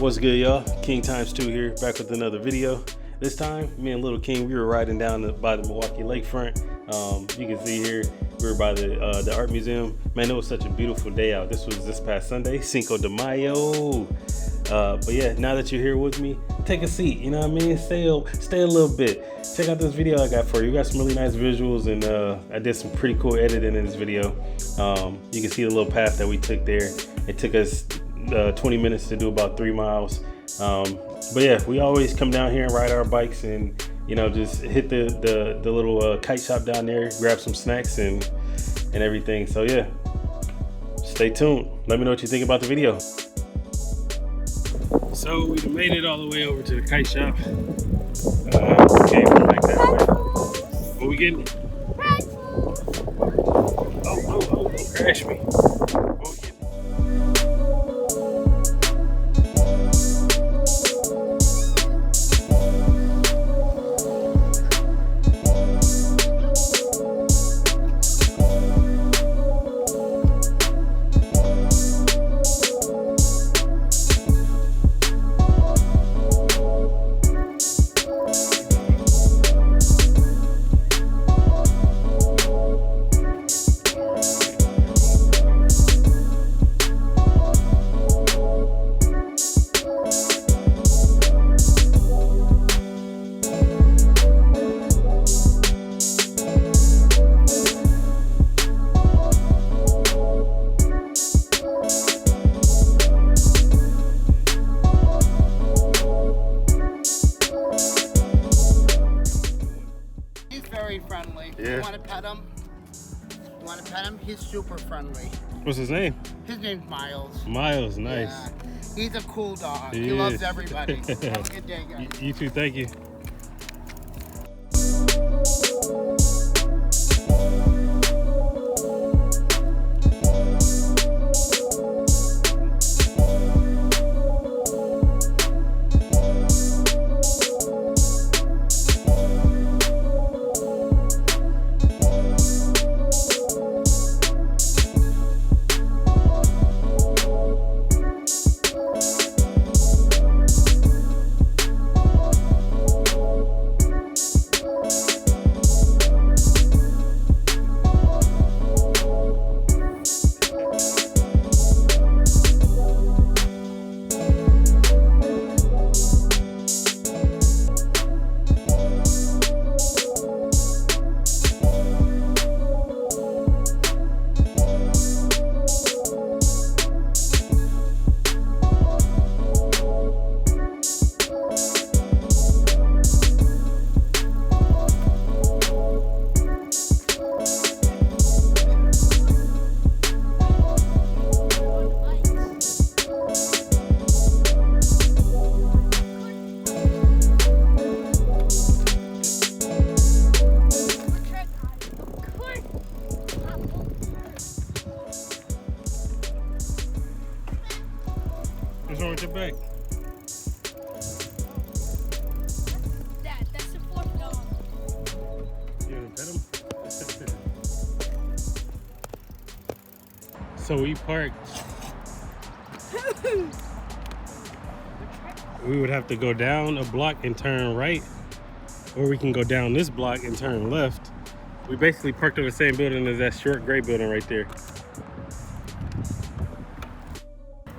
What's good, y'all? Kingx2 here, back with another video. This time, me and Little King, we were riding down by the Milwaukee lakefront. You can see here, we were by the Art Museum. Man, it was such a beautiful day out. This was this past Sunday, Cinco de Mayo. But yeah, now that you're here with me, take a seat, you know what I mean? Stay a little bit. Check out this video I got for you. We got some really nice visuals, and I did some pretty cool editing in this video. You can see the little path that we took there. It took us 20 minutes to do about 3 miles. But yeah, we always come down here and ride our bikes, and just hit the little kite shop down there, grab some snacks and everything. So yeah, stay tuned. Let me know what you think about the video. So we made it all the way over to the kite shop. Okay, we're back that way. What we getting? Oh, crash me. What we getting? Friendly. Yeah. You want to pet him? You want to pet him? He's super friendly. What's his name? His name's Miles. Miles, nice. Yeah. He's a cool dog. He loves is. everybody. Have a good day, guys. You too, thank you. What's wrong with your back? Dad, that's the fourth dog. You wanna pet him? So we parked. We would have to go down a block and turn right, or we can go down this block and turn left. We basically parked over the same building as that short gray building right there.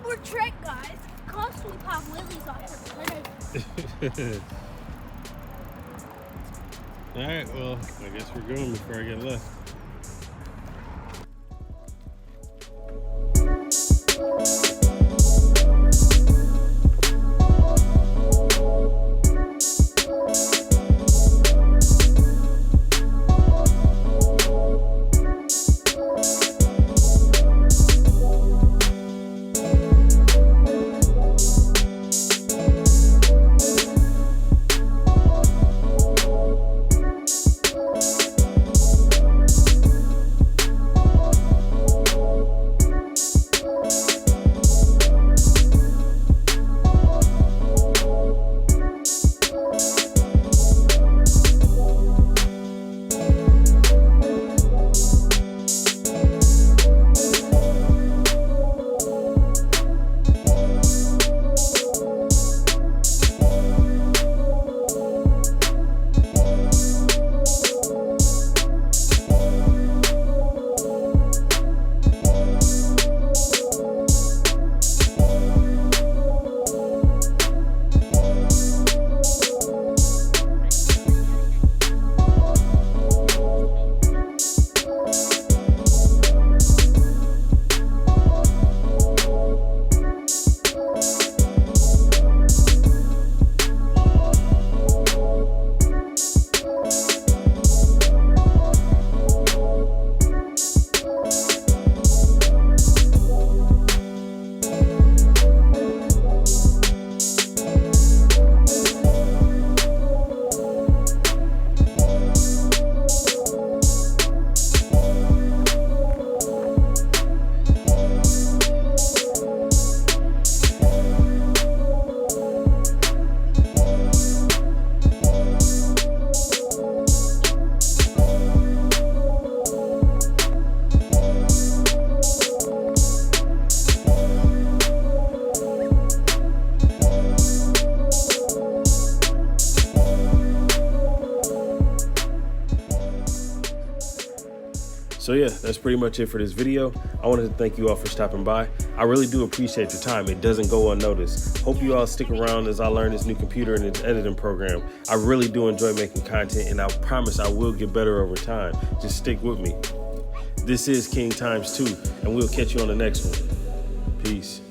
We're Trek guys. Constantly pop lilies on her. Alright, well, I guess we're going before I get left. So yeah, that's pretty much it for this video. I wanted to thank you all for stopping by. I really do appreciate your time. It doesn't go unnoticed. Hope you all stick around as I learn this new computer and its editing program. I really do enjoy making content, and I promise I will get better over time. Just stick with me. This is Kingx2, and we'll catch you on the next one. Peace.